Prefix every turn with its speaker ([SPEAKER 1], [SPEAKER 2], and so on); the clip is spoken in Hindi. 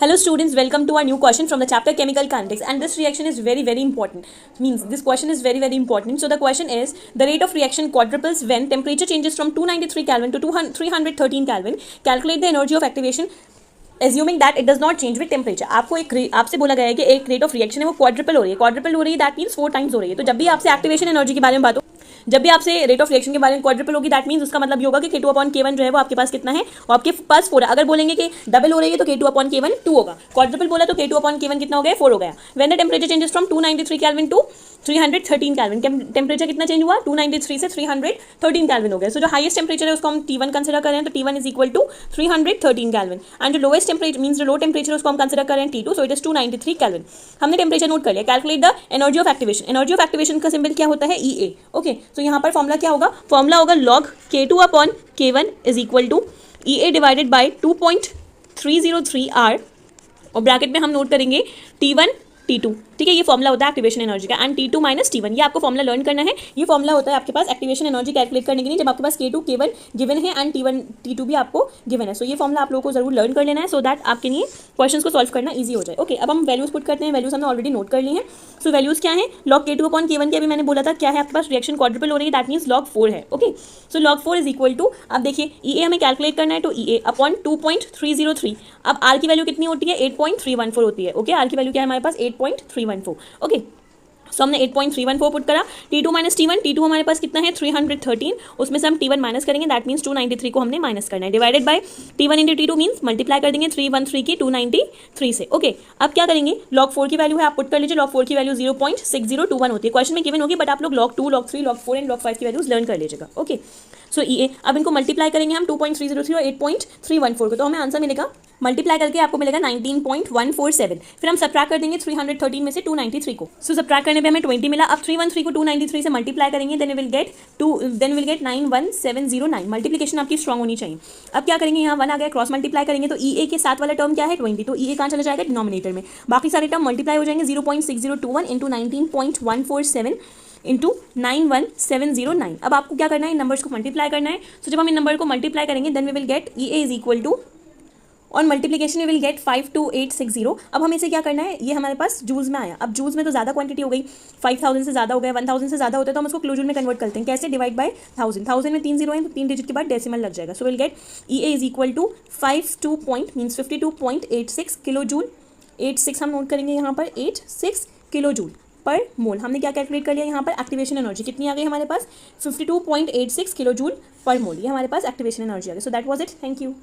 [SPEAKER 1] Hello students, welcome to our new question from the chapter Chemical Kinetics, and this reaction is very important. Means this question is very important. So the question is, the rate of reaction quadruples when temperature changes from 293 Kelvin to 313 Kelvin. Calculate the energy of activation assuming that it does not change with temperature. आपसे बोला गया है कि एक रेट ऑफ रिएक्शन है वो क्वाड्रपल हो रही है, दैट मीन्स 4 टाइम्स हो रही है. तो जब भी आपसे एक्टिवेशन एनर्जी के बारे में बात हो, जब भी आपसे रेट ऑफ रिएक्शन के बारे में क्वाड्रपल होगी, दैट मीन्स उसका मतलब ये होगा कि K2/K1 जो है वो आपके पास कितना है, और आपके पास 4 है. अगर बोलेंगे कि डबल हो रही है तो K2/K1 2 होगा. क्वाड्रपल बोला तो K2/K1 कितना हो गया, 4 हो गया. When the temperature changes from 293 kelvin to 313 kelvin, temperature कितना चेंज हुआ, 293 से 313 केल्विन हो गया. सो जो हाईएस्ट टेम्परेचर है उसको हम T1 कंसिडर करें तो T1 is equal to 313 kelvin, and जो लोएस्ट टेम्परेचर मींस जो लो टेम्परेचर उसको हम कंसिडर करें T2, so it is 293 kelvin. हमने टेम्परेचर नोट कर लिया. Calculate the energy of activation. Energy of activation का सिंबल क्या होता है, EA. ओके, सो यहाँ पर फॉर्मूला क्या होगा, फॉर्मूला होगा log K2/K1 is equal to EA divided by 2.303 R, और ब्रैकेट में हम नोट करेंगे T1 T2. ठीक है, ये फॉर्मूला होता है एक्टिवेशन एनर्जी का, एंड T2 माइनस T1. ये आपको फॉर्मूला लर्न करना है. ये फॉर्मूला होता है आपके पास एक्टिवेशन एनर्जी कैलकुलेट करने के लिए जब आपके पास K2 K1 गिवन है एंड T1 T2 भी आपको गिवन है. सो ये फॉर्मूला आप लोगों को जरूर लर्न कर लेना है, सो दैट आपके लिए क्वेश्चंस को सॉल्व करना ईजी हो जाए. ओके, अब हम वैल्यूज पुट करते हैं. वैल्यूज हमने ऑलरेडी नोट कर ली हैं. सो वैल्यूज क्या है, log K2/K1 के अभी मैंने बोला था क्या है आपके पास, रिएक्शन क्वाड्रपल हो रही है, दैट मीन्स log 4 है. Okay, so log 4 is equal to, अब देखिए EA हमें कैलकुलेट करना है तो EA अपॉन 2.303. अब R की वैल्यू कितनी होती है, 8.314 होती है. ओके, R की वैल्यू क्या है हमारे पास, 8.314. ओके, सो हमने 8.314 पुट करा. T2 माइनस T1, T2 हमारे पास कितना है 313, उसमें से हम T1 माइनस करेंगे, दैट मीन्स 293 को हमने माइनस करना है, divided by T1 into T2 means multiply कर देंगे 313 की 293 से. ओके, अब क्या करेंगे, log 4 की वैल्यू है आप पुट कर लीजिए. log 4 की वैल्यू 0.6021 होती है, क्वेश्चन में गिवन होगी, बट आप लोग log 2, log 3, log 4 and log 5 की वैल्यूज लर्न कर लीजिएगा. ओके, सो EA अब इनको मल्टीप्लाई करेंगे हम 2.303 और 8.314 को, तो हमें आंसर मिलेगा, मल्टीप्लाई करके आपको मिलेगा 19.147. फिर हम सब्ट्रैक्ट कर देंगे 313 में से 293 को. सो सब्ट्रैक्ट करने पे हमें 20 मिला. अब 313 को 293 से मल्टीप्लाई करेंगे, देन विल गेट 91709. मल्टीप्लिकेशन आपकी स्ट्रॉन्ग होनी चाहिए. अब क्या करेंगे, यहाँ 1 आ गया, क्रॉस मल्टीप्लाई करेंगे तो EA के साथ वाला टर्म क्या है 20, तो EA कहाँ चला जाएगा, डिनोमिनेटर में. बाकी सारे टर्म मल्टीप्लाई हो जाएंगे. 0.6021 इंटू 19.147 इंटू 91709. अब आपको क्या करना है, इन नंबर्स को मल्टीप्लाई करना है. सो जब हम इन नंबर को मल्टीप्लाई करेंगे then we will get EA is equal to, on multiplication we will get 52860. अब हमें इसे क्या करना है, ये हमारे पास जूल्स में आया. अब जूल्स में तो ज़्यादा क्वांटिटी हो गई, 5000 से ज़्यादा हो गया, 1000 से ज़्यादा होता है तो हम उसको किलो जूल में कन्वर्ट करते हैं. कैसे, डिवाइड बाय 1000 में 3 जीरो है तो 3 डिजिट के बाद डेसिमल लग जाएगा. So will get EA is equal to 52.86 kilo joule. 86 हम नोट करेंगे यहाँ पर, 86 किलो जूल पर मोल. हमने क्या कैलकुलेट कर लिया यहाँ पर, एक्टिवेशन एनर्जी कितनी आ गई हमारे पास, 52.86 किलो जूल पर मोल. ये हमारे पास एक्टिवेशन एनर्जी आ गई. So that was it. Thank you.